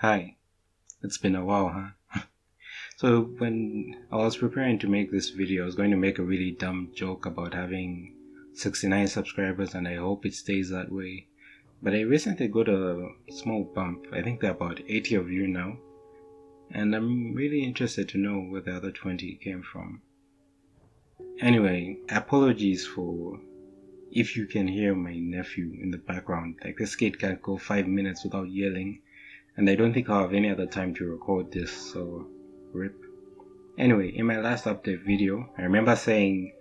Hi, it's been a while, huh? So when I was preparing to make this video, I was going to make a really dumb joke about having 69 subscribers and I hope it stays that way. But I recently got a small bump. I think there are about 80 of you now. And I'm really interested to know where the other 20 came from. Anyway, apologies for if you can hear my nephew in the background. Like, this kid can't go 5 minutes without yelling. And I don't think I'll have any other time to record this, so rip. Anyway, in my last update video, I remember saying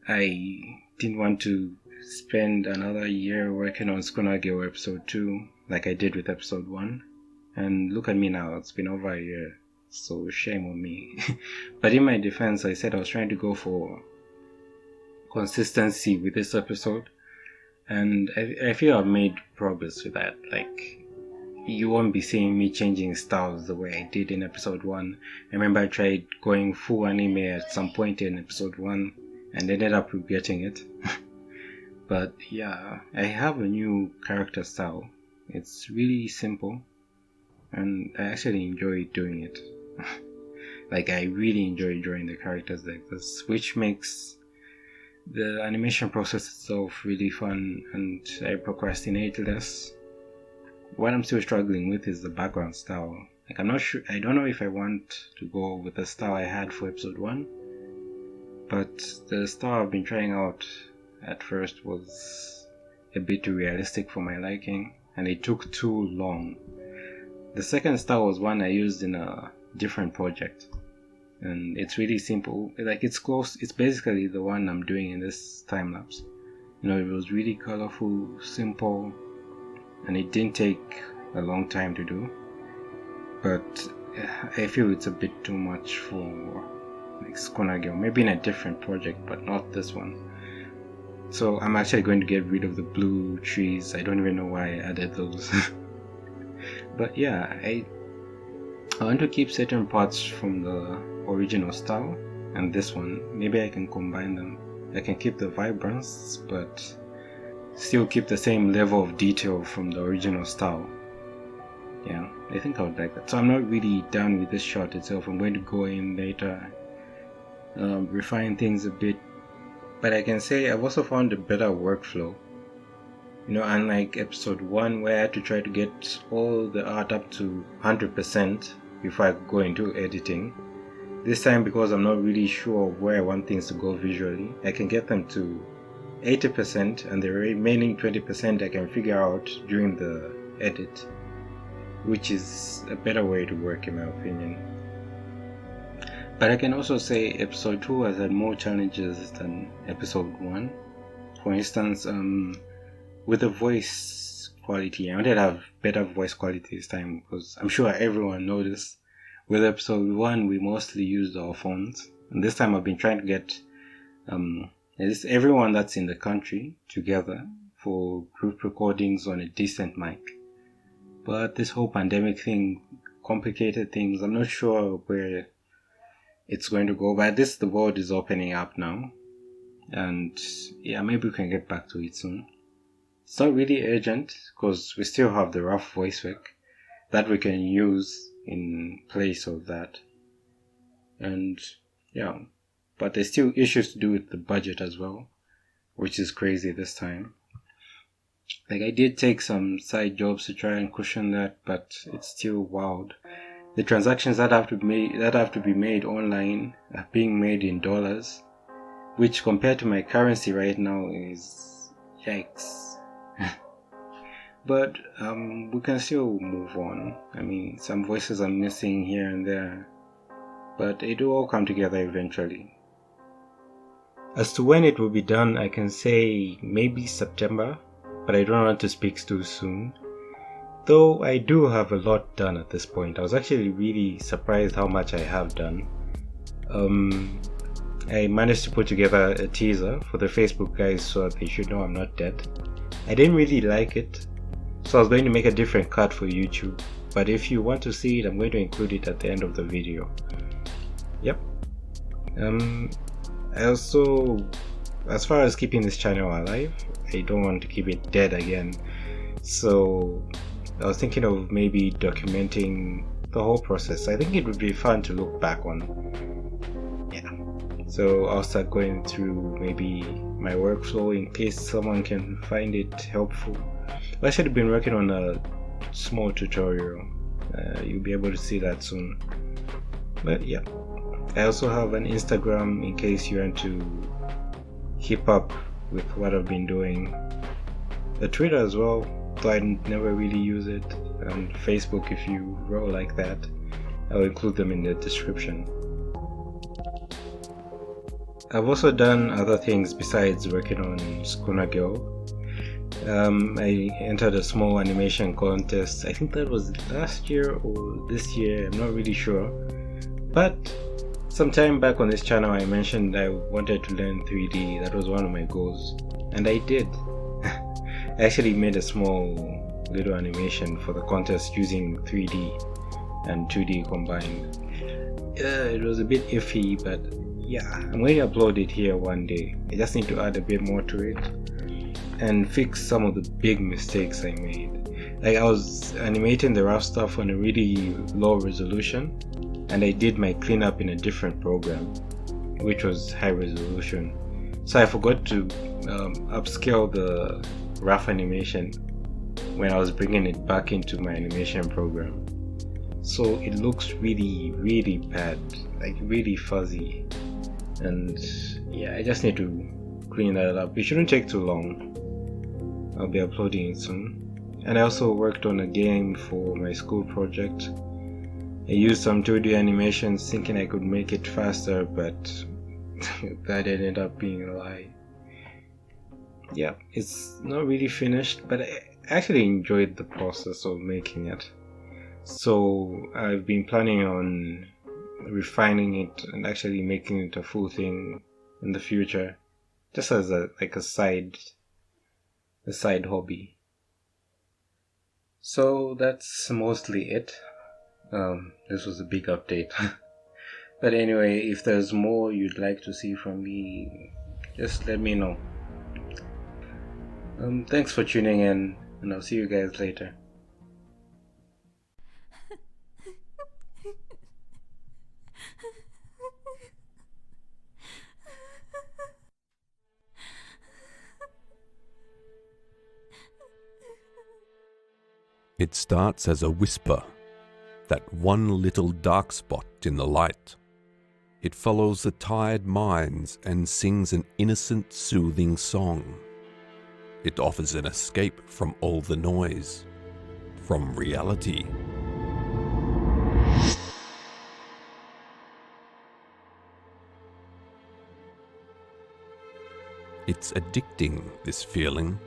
I didn't want to spend another year working on Schooner Girl episode 2 like I did with episode 1. And look at me now, it's been over a year, so shame on me. But in my defense, I said I was trying to go for consistency with this episode. And I feel I've made progress with that. Like, you won't be seeing me changing styles the way I did in episode 1. I remember I tried going full anime at some point in episode 1 and ended up regretting it. But yeah, I have a new character style. It's really simple and I actually enjoy doing it. Like, I really enjoy drawing the characters like this, which makes the animation process itself really fun and I procrastinate less. What I'm still struggling with is the background style. Like, I'm not sure, I don't know if I want to go with the style I had for episode 1, but the style I've been trying out at first was a bit too realistic for my liking, and it took too long. The second style was one I used in a different project, and it's really simple. Like, it's close, it's basically the one I'm doing in this time lapse. You know, it was really colorful, simple, and it didn't take a long time to do, but I feel it's a bit too much for like Schooner Girl. Maybe in a different project, but not this one. So I'm actually going to get rid of the blue trees. I don't even know why I added those. But yeah, I want to keep certain parts from the original style and this one. Maybe I can combine them. I can keep the vibrance, but still keep the same level of detail from the original style. Yeah, I think I would like that. So I'm not really done with this shot itself. I'm going to go in later, refine things a bit. But I can say I've also found a better workflow. You know, unlike episode 1 where I had to try to get all the art up to 100% before I go into editing. This time, because I'm not really sure where I want things to go visually, I can get them to 80% and the remaining 20% I can figure out during the edit, which is a better way to work in my opinion. But I can also say episode 2 has had more challenges than episode 1. For instance, with the voice quality, I wanted to have better voice quality this time because I'm sure everyone noticed. With episode 1 we mostly used our phones, and this time I've been trying to get is everyone that's in the country together for group recordings on a decent mic. But this whole pandemic thing complicated things. I'm not sure where it's going to go, but at least the world is opening up now. And yeah, maybe we can get back to it soon. It's not really urgent because we still have the rough voice work that we can use in place of that. And yeah, but there's still issues to do with the budget as well, which is crazy this time. Like, I did take some side jobs to try and cushion that, but it's still wild. The transactions that have to be made online are being made in dollars, which compared to my currency right now is yikes. But we can still move on. I mean, some voices are missing here and there, but it will all come together eventually. As to when it will be done, I can say maybe September, but I don't want to speak too soon. Though I do have a lot done at this point. I was actually really surprised how much I have done. I managed to put together a teaser for the Facebook guys so that they should know I'm not dead. I didn't really like it, so I was going to make a different cut for YouTube. But if you want to see it, I'm going to include it at the end of the video. Yep. I also, as far as keeping this channel alive, I don't want to keep it dead again. So I was thinking of maybe documenting the whole process. I think it would be fun to look back on. Yeah. So I'll start going through maybe my workflow in case someone can find it helpful. I've actually been working on a small tutorial. You'll be able to see that soon. But yeah, I also have an Instagram in case you want to keep up with what I've been doing. A Twitter as well, though I never really use it. And Facebook if you roll like that. I'll include them in the description. I've also done other things besides working on Schooner Girl. I entered a small animation contest. I think that was last year or this year, I'm not really sure. But sometime back on this channel I mentioned I wanted to learn 3D. That was one of my goals. And I did. I actually made a small little animation for the contest using 3D and 2D combined. It was a bit iffy, but yeah, I'm going to upload it here one day. I just need to add a bit more to it and fix some of the big mistakes I made. Like, I was animating the rough stuff on a really low resolution, and I did my cleanup in a different program, which was high resolution. So I forgot to upscale the rough animation when I was bringing it back into my animation program. So it looks really, really bad, like really fuzzy. And yeah, I just need to clean that up. It shouldn't take too long. I'll be uploading it soon. And I also worked on a game for my school project. I used some 2D animations thinking I could make it faster, but that ended up being a lie. Yeah, it's not really finished, but I actually enjoyed the process of making it. So I've been planning on refining it and actually making it a full thing in the future, just as a side hobby. So that's mostly it. This was a big update. But anyway, if there's more you'd like to see from me, just let me know. Thanks for tuning in, and I'll see you guys later. It starts as a whisper, that one little dark spot in the light. It follows the tired minds and sings an innocent, soothing song. It offers an escape from all the noise, from reality. It's addicting, this feeling,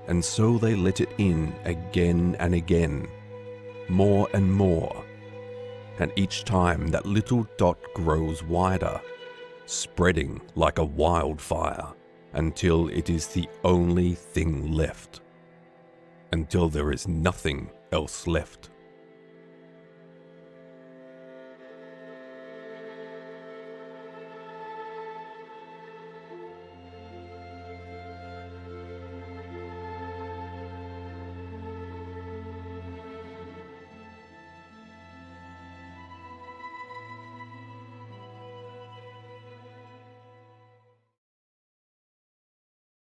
and so they let it in again and again, more and more, and each time that little dot grows wider, spreading like a wildfire until it is the only thing left, until there is nothing else left.